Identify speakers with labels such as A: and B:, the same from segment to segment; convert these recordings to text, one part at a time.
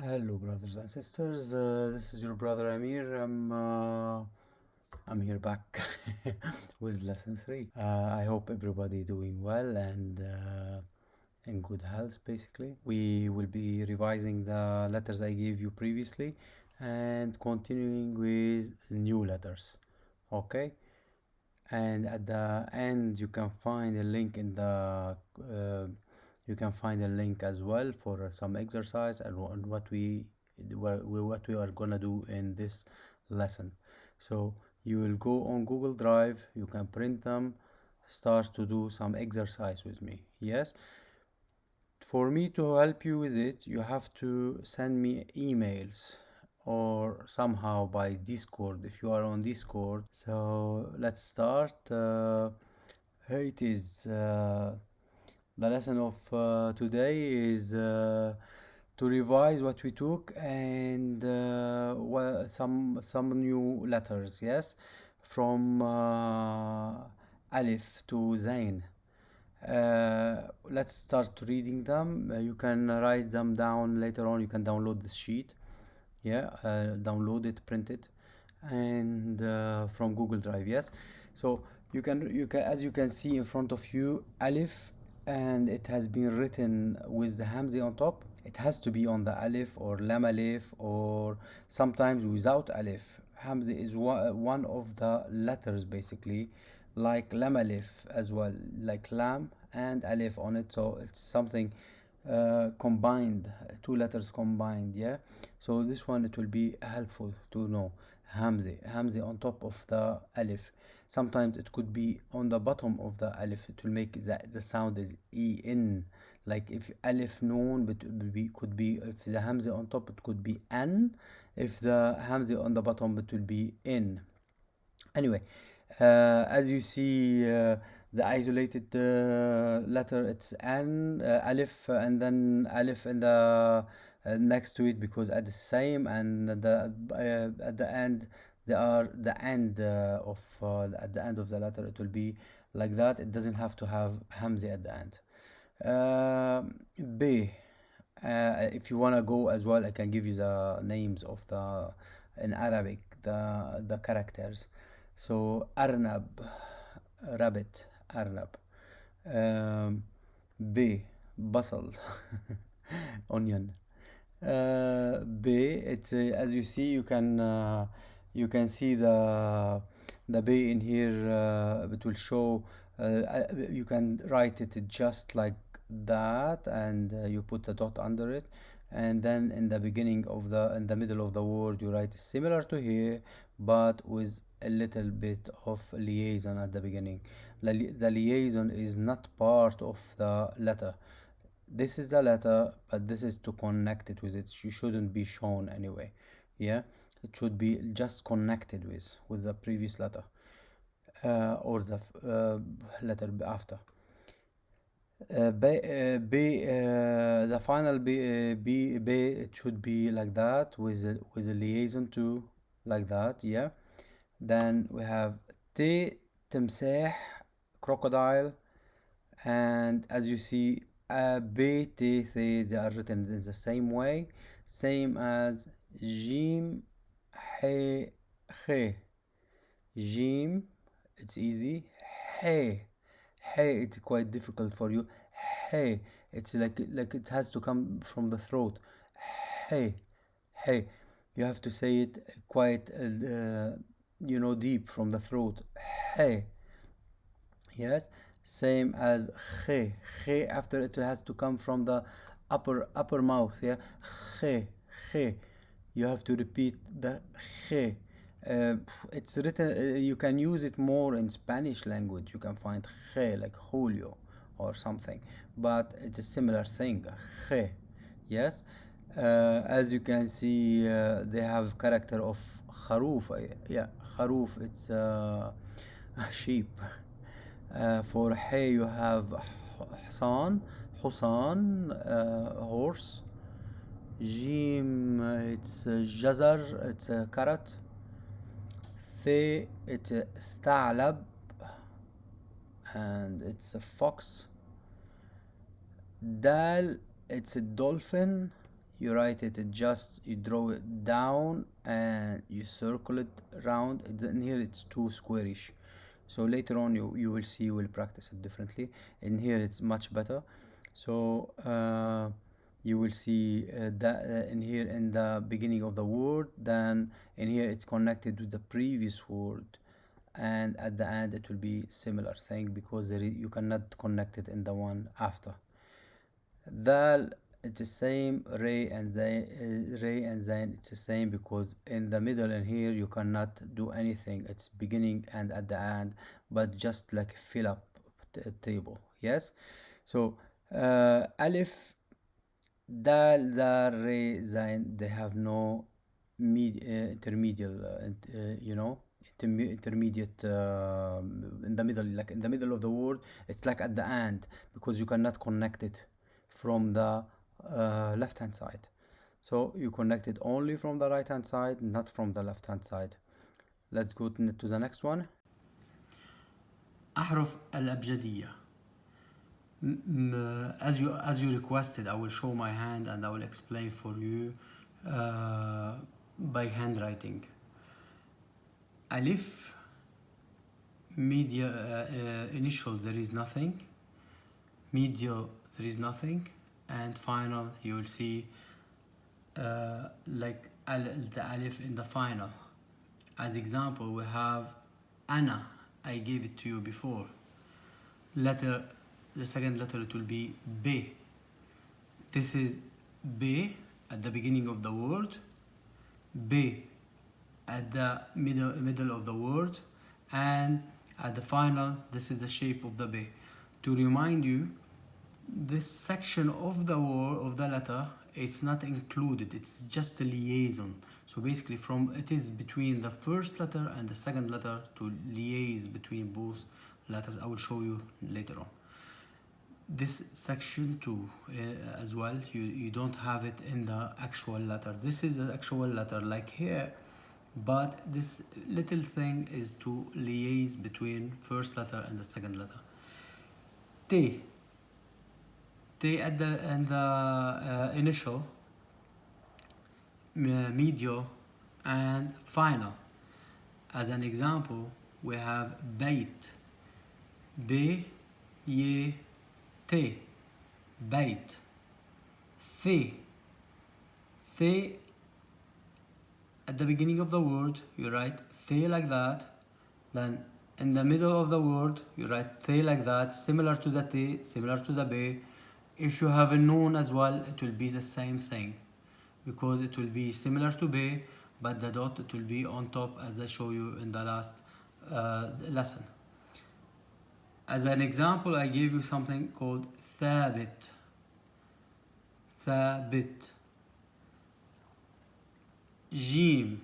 A: Hello, brothers and sisters. This is your brother Amir. I'm here back with lesson three. I hope everybody doing well and in good health. Basically, we will be revising the letters I gave you previously and continuing with new letters. Okay, and at the end you can find a link in the you can find a link as well for some exercise and what we are gonna do in this lesson. So you will go on Google Drive, you can print them, start to do some exercise with me. Yes, for me to help you with it, you have to send me emails or somehow by Discord if you are on Discord. So let's start. Here it is. The lesson of today is to revise what we took and well, some new letters. Yes, from Alif to Zain. Let's start reading them. You can write them down later on. You can download this sheet. Yeah, download it, print it, and from Google Drive. Yes, so you can as you can see in front of you, Alif, and it has been written with the Hamza on top. It has to be on the Alif or Lam Alif or sometimes without Alif. Hamza is one of the letters basically, like Lam Alif as well, like Lam and Alif on it. So it's something combined, two letters combined. Yeah, so this one it will be helpful to know. Hamza on top of the Alif. Sometimes it could be on the bottom of the Alif. It will make the sound is en. Like if Alif Noon, but it will be, could be, if the Hamza on top it could be N. If the Hamza on the bottom it will be in. Anyway, as you see, the isolated letter it's N, Alif, and then Alif in the next to it because at the same, and at the end they are the end of at the end of the letter it will be like that. It doesn't have to have Hamza at the end. Uh, B. If you wanna go as well, I can give you the names of the in Arabic the characters. So Arnab, rabbit, Arnab. Um, B. Basal, onion. B. It's as you see, you can see the B in here. It will show. You can write it just like that, and you put a dot under it, and then in the beginning of the in the middle of the word you write similar to here, but with a little bit of liaison at the beginning. The liaison is not part of the letter. This is the letter, but this is to connect it with it. You shouldn't be shown anyway. Yeah, it should be just connected with the previous letter or the letter after. The final B, it should be like that with a liaison to like that. Yeah. Then we have T, تمساح, crocodile, and as you see, B, T, Th, they are written in the same way, same as Jim, He, He. Jim, it's easy. Hey, hey, it's quite difficult for you. Hey, it's like it has to come from the throat. Hey, hey, you have to say it quite, deep from the throat. Hey, yes, same as khe. Khe after it has to come from the upper mouth. Yeah, khe, khe. You have to repeat the khe. Uh, it's written. You can use it more in Spanish language. You can find khe like Julio or something, but it's a similar thing. Khe, yes. As you can see, they have character of kharoof. Yeah, kharoof. It's a sheep. For hay you have حصان, horse. Jim, it's jazar, it's a carrot. Th, it's a ثعلب, and it's a fox. Dal, it's a dolphin. you write it, you draw it down and you circle it around. In here it's too squarish, so later on you will see, you will practice it differently. In here it's much better. So you will see that in here in the beginning of the word, then in here it's connected with the previous word, and at the end it will be similar thing, because you cannot connect it in the one after. Dal, it's the same. Ray and Zain, it's the same, because in the middle in here you cannot do anything. It's beginning and at the end, but just like fill up table. Yes. So Alif, Dal, Dar, Ray, Zain, they have no intermediate, intermediate in the middle, like in the middle of the word. It's like at the end, because you cannot connect it from the left hand side. So you connect it only from the right hand side, not from the left hand side. Let's go to the next one. أحرف الأبجدية. As you requested, I will show my hand and I will explain for you by handwriting. Alif, initial, there is nothing. Medial, there is nothing. And final, you will see like the alif in the final. As example, we have Ana. I gave it to you before. Letter, the second letter, it will be B. This is B at the beginning of the word, B at the middle of the word, and at the final, this is the shape of the B. To remind you, this section of the word, of the letter, it's not included, it's just a liaison. So basically it is between the first letter and the second letter to liaise between both letters. I will show you later on. This section too, as well, you don't have it in the actual letter. This is the actual letter like here, but this little thing is to liaise between first letter and the second letter. T at the initial, medial, and final. As an example, we have Bait, B, Ye, T, Bait. Thi at the beginning of the word, you write Thi like that. Then in the middle of the word, you write Thi like that, similar to the T, similar to the B. If you have a noon as well, it will be the same thing, because it will be similar to B, but the dot, it will be on top, as I show you in the last lesson. As an example, I gave you something called Thabit. Jim.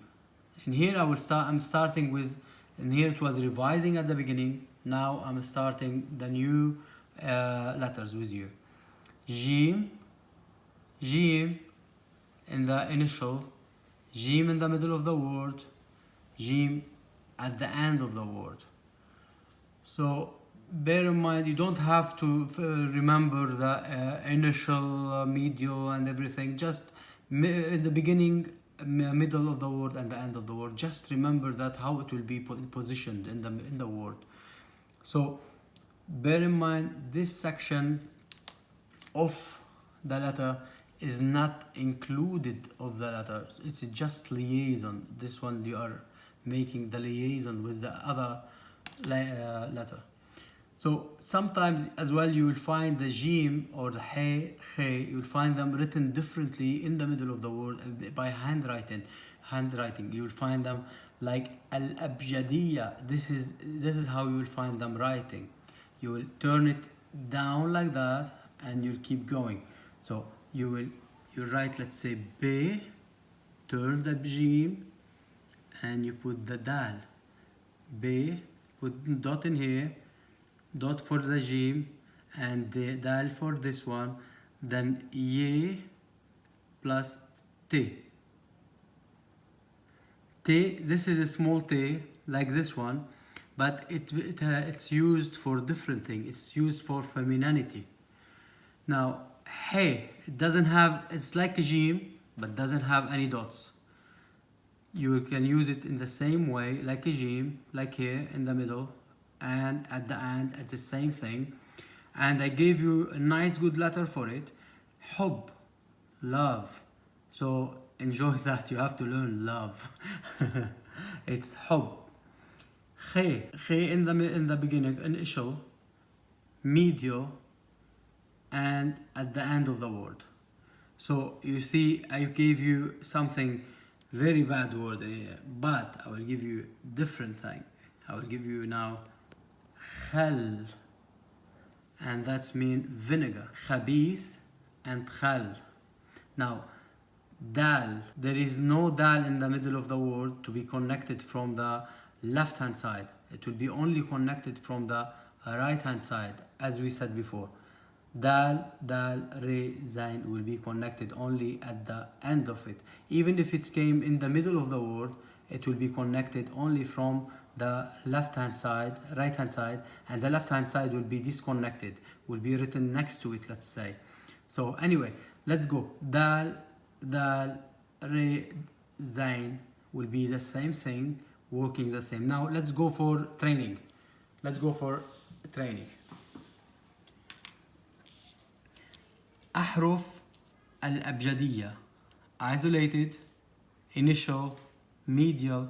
A: And here I'm starting with, and here it was revising at the beginning. Now I'm starting the new letters with you. Jim in the initial, Jim in the middle of the word, Jim at the end of the word. So bear in mind, you don't have to remember the initial, medial, and everything. Just in the beginning, middle of the word, and the end of the word. Just remember that how it will be positioned in the word. So bear in mind, this section of the letter is not included of the letter. It's just liaison. This one, you are making the liaison with the other letter. So sometimes as well, you will find the jim or the he, you will find them written differently in the middle of the word by handwriting. You will find them like al-abjadiyya. This is how you will find them writing. You will turn it down like that, and you'll keep going. So you write, let's say, B, turn the jim, and you put the dal. B, put dot in here, dot for the jim, and the dal for this one, then ye plus t. T, this is a small t like this one, but it's used for different things. It's used for femininity. Now Hey, it doesn't have, it's like a jim, but doesn't have any dots. You can use it in the same way, like a jim, like here in the middle, and at the end, it's the same thing. And I gave you a nice good letter for it. Hub, love. So enjoy that, you have to learn love. It's hub. Khe in the beginning, initial, medial, and at the end of the word. So you see, I gave you something very bad word here, but I will give you different thing. I will give you now khal, and that's mean vinegar. Khabith and khal. Now, dal, there is no dal in the middle of the word to be connected from the left hand side. It will be only connected from the right hand side, as we said before. Dal, re, zain will be connected only at the end of it. Even if it came in the middle of the word, it will be connected only from the left hand side, right hand side, and the left hand side will be disconnected, will be written next to it, let's say. So anyway, let's go. Dal, re, zain will be the same thing, working the same. Now let's go for training. أحرف الأبجدية isolated, initial, medial,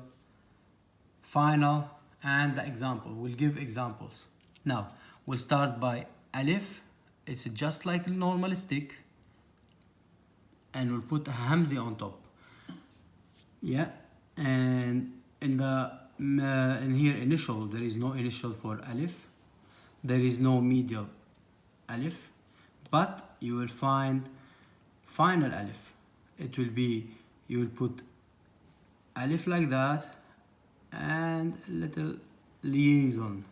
A: final, and the example. We'll give examples. Now, we'll start by alif. It's just like a normal stick, and we'll put a hamza on top. Yeah, and in here initial, there is no initial for alif. There is no medial alif, but you will find final alif. It will be, you will put alif like that and little liaison,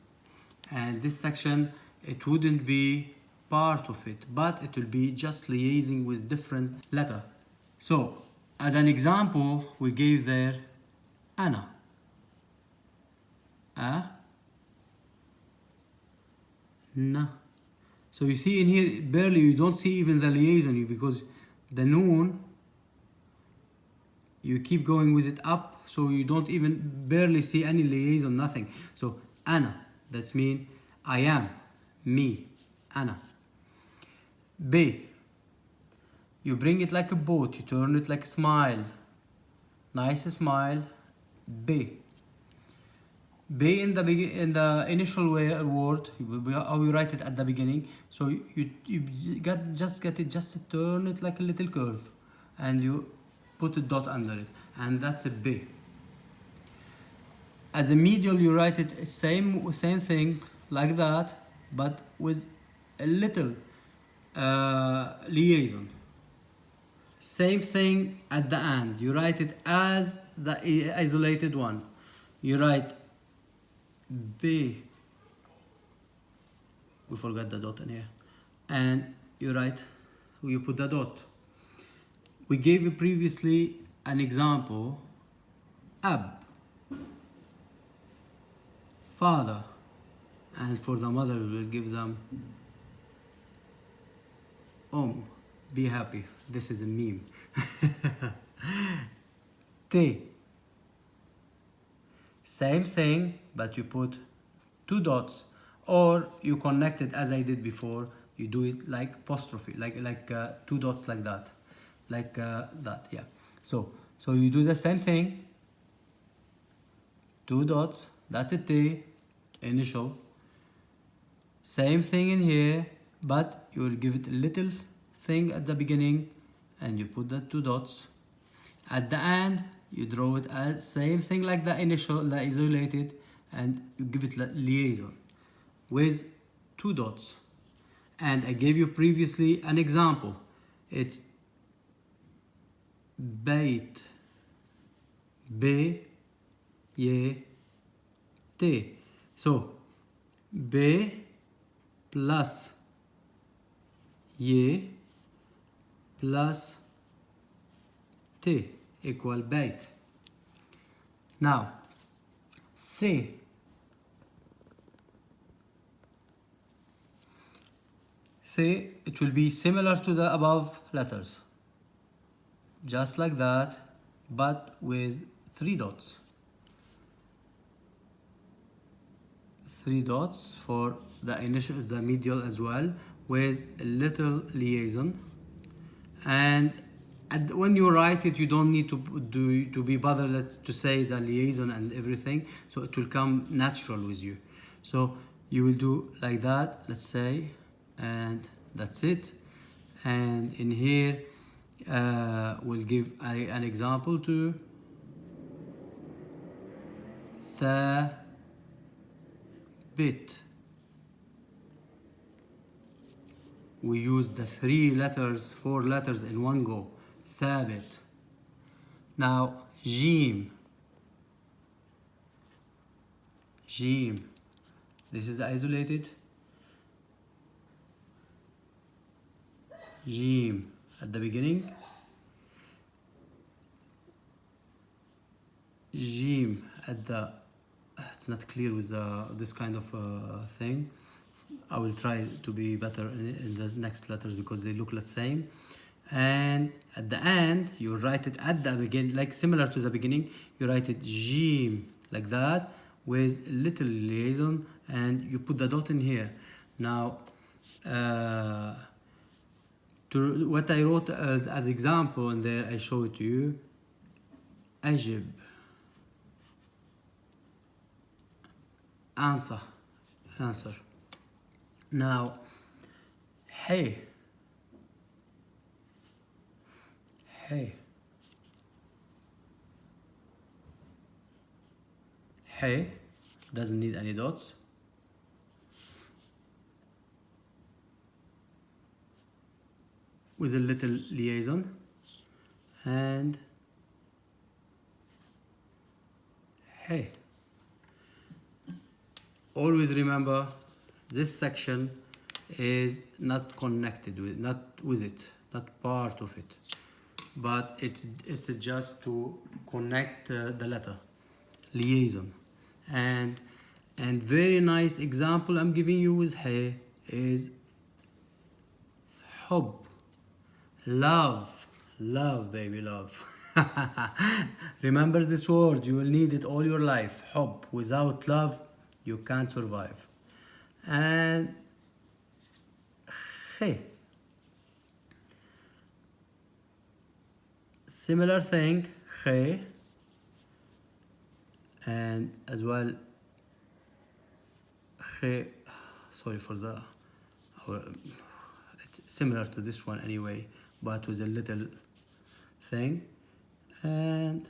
A: and this section, it wouldn't be part of it, but it will be just liaising with different letter. So as an example, we gave there ana, na. So you see in here, barely, you don't see even the liaison, because the noon, you keep going with it up, so you don't even barely see any liaison, nothing. So ana, that's mean I am, me, ana. B, you bring it like a boat, you turn it like a smile, nice smile. B. B in the initial word, how you write it at the beginning. So you just turn it like a little curve, and you put a dot under it, and that's a B. As a medial, you write it same thing like that, but with a little liaison. Same thing at the end. You write it as the isolated one. You write B. We forgot the dot in here. And you put the dot. We gave you previously an example. Ab, father. And for the mother, we will give them be happy. This is a meme. T. Same thing, but you put two dots, or you connect it as I did before. You do it like apostrophe, like two dots like that, that. Yeah. So you do the same thing. Two dots. That's a T, initial. Same thing in here, but you will give it a little thing at the beginning, and you put the two dots. At the end, you draw it as same thing like the initial, the isolated, and you give it liaison with two dots. And I gave you previously an example. It's bait, B, ye, T. So B plus ye plus T equal bait. Now, it will be similar to the above letters, just like that, but with 3 dots. 3 dots for the initial, the medial as well, with a little liaison. And when you write it, you don't need to be bothered to say the liaison and everything, so it will come natural with you. So you will do like that, let's say, and that's it. And in here we'll give an example to the bit. We use the 4 letters in one go. ثابت. Now جيم. جيم. This is isolated. جيم at the beginning. جيم at the. It's not clear with this kind of thing. I will try to be better in the next letters because they look the same. And at the end, you write it at the beginning, like similar to the beginning. You write it jim like that with a little liaison, and you put the dot in here. Now, to what I wrote as example in there, I show it to you. Ajib. Answer. Now, hey. Hey doesn't need any dots. With a little liaison. And hey. Always remember, this section is not connected with, not part of it, but it's just to connect the letter, liaison. And very nice example I'm giving you with hey is حب, love, baby, love. Remember this word, you will need it all your life. حب, without love you can't survive. And hey, similar thing, hey, and as well, hey, sorry for the, it's similar to this one anyway, but with a little thing, and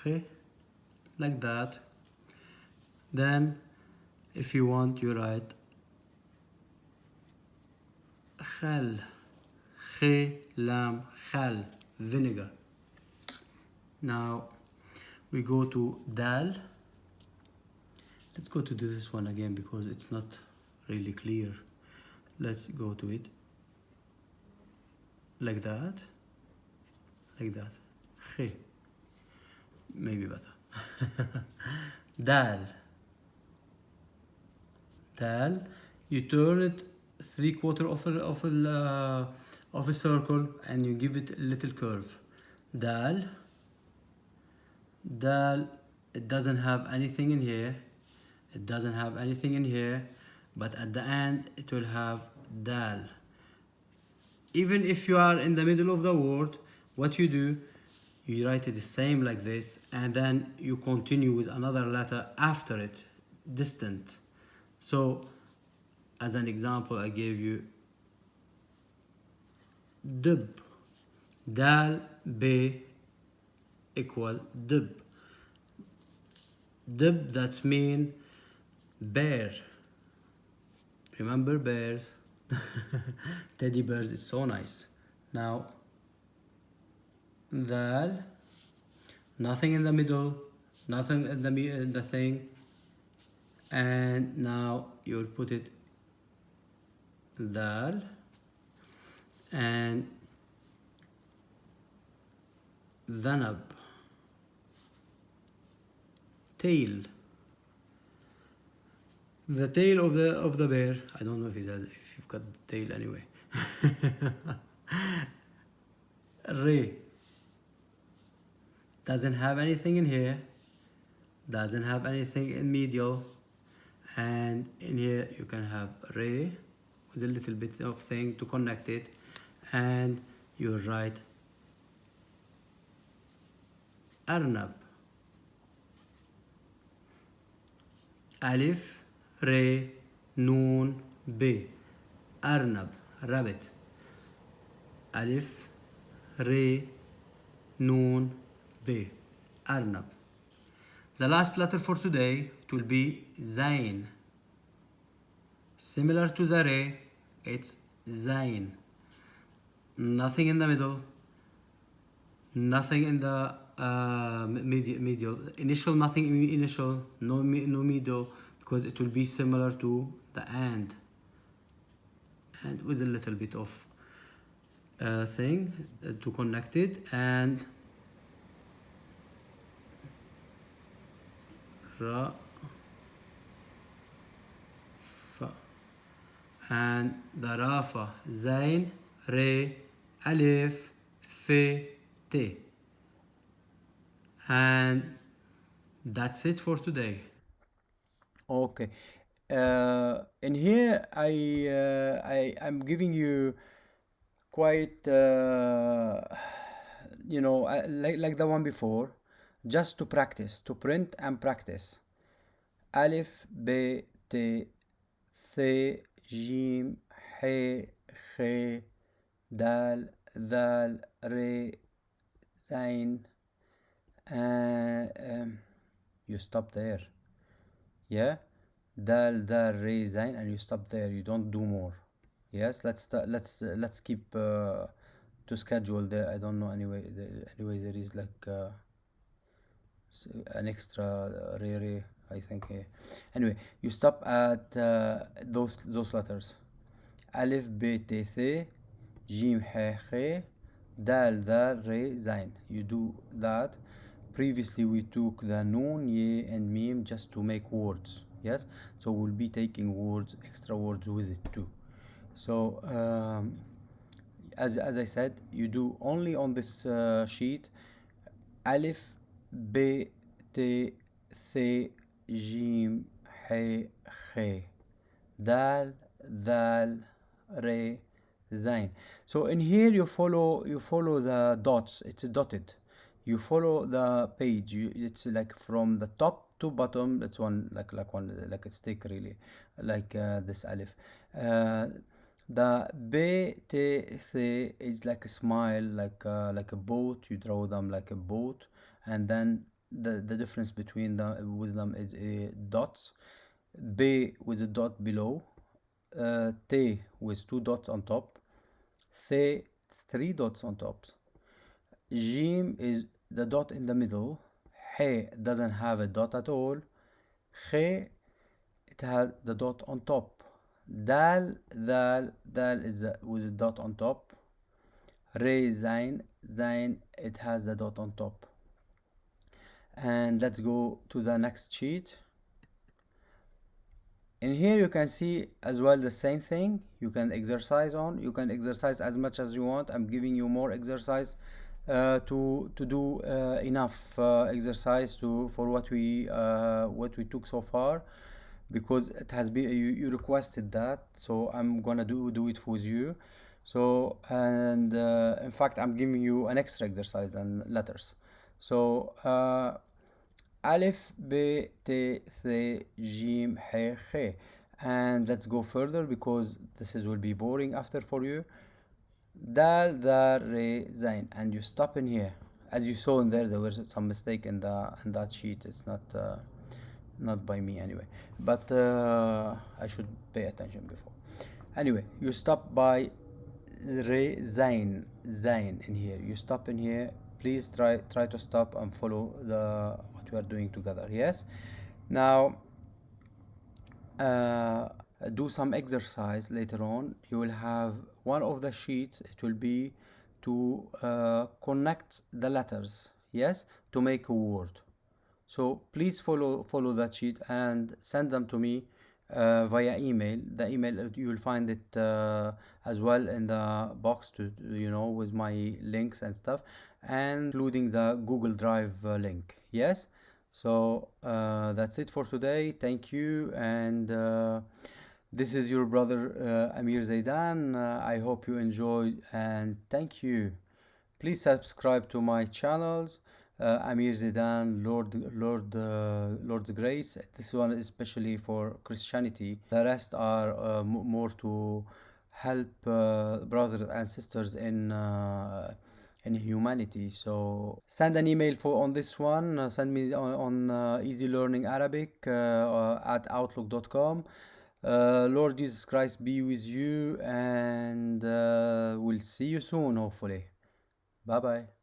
A: hey, like that. Then if you want, you write khal, khe, lam, khal, vinegar. Now we go to dal. Let's go to this one again because it's not really clear. Let's go to it like that, khe, maybe better. Dal. You turn it 3/4 of a circle and you give it a little curve. Dal, it doesn't have anything in here, but at the end it will have dal. Even if you are in the middle of the word, what you do, you write it the same like this, and then you continue with another letter after it, distant. So, as an example, I gave you dub. Dal, be equal dub. Dub, that's mean bear. Remember bears? Teddy bears is so nice. Now, dal, nothing in the middle, nothing in the thing, and now you'll put it dal and dhanab, tail. the tail of the bear. I don't know if you've got the tail anyway. Re doesn't have anything in here, doesn't have anything in medial, and in here you can have re with a little bit of thing to connect it, and you write Arnab. Alif, Re, Noon, B. Arnab, rabbit. Alif, Re, Noon, B. Arnab. The last letter for today, it will be Zain. Similar to the Re, it's Zain. Nothing in the middle, nothing in the medial. Initial, nothing initial, no medial, because it will be similar to the and with a little bit of thing to connect it, and Ra, Fa, and the Rafa, Zain, Re, Alif, Fe, Te. And that's it for today. Okay. In here, I'm giving you quite like the one before, just to practice, to print and practice. Alif, B, T, ث, جيم, ح, خ, دال, ذال, ر, زين. You stop there. Yeah, dal, dal, re, zain, and you stop there. You don't do more. Yes, let's keep to schedule there. I don't know anyway. There is like an extra re, re, I think here. Anyway, you stop at those letters. Alif, B, T, th, jim, he, khe, dal, dal, re, zain. You do that. Previously we took the noon, ye, and meme just to make words. Yes, so we'll be taking words, extra words with it too. So as I said, you do only on this sheet alif, b, t, th, jim, he, khe, dal, dal, re, zain. So in here you follow the dots. It's dotted. You follow the page. It's like from the top to bottom. It's one like a stick, really, like this alif. The b, t, th is like a smile, like a boat. You draw them like a boat, and then the difference between them is dots. B with a dot below, T with 2 dots on top, Th 3 dots on top. Jim is the dot in the middle. He doesn't have a dot at all. Khe, it has the dot on top. Dal is with a dot on top. Re, zain, it has the dot on top. And let's go to the next sheet. In here you can see as well the same thing. You can exercise as much as you want. I'm giving you more exercise to do enough exercise for what we took so far, because it has been you requested that, so I'm gonna do it with you. So, and in fact I'm giving you an extra exercise and letters. So alif, b, t, th, jim, he, khe, and let's go further because this will be boring after for you. Dal, dal, re, zain, and you stop in here. As you saw in there was some mistake in that sheet. It's not by me anyway, but I should pay attention before. Anyway, you stop by re, zain in here. You stop in here. Please try to stop and follow what we are doing together. Yes. Now do some exercise later on. You will have one of the sheets. It will be to connect the letters. Yes, to make a word. So please follow that sheet and send them to me via email. The email, you will find it as well in the box to, with my links and stuff, and including the Google Drive link. Yes. So that's it for today. Thank you, and this is your brother Amir Zaidan. I hope you enjoyed, and thank you. Please subscribe to my channels. Amir Zaidan, Lord's Grace. This one is especially for Christianity. The rest are more to help brothers and sisters in humanity. So send an email for on this one. Send me on Easy Learning Arabic at outlook.com. Lord Jesus Christ be with you, and we'll see you soon, hopefully. Bye bye.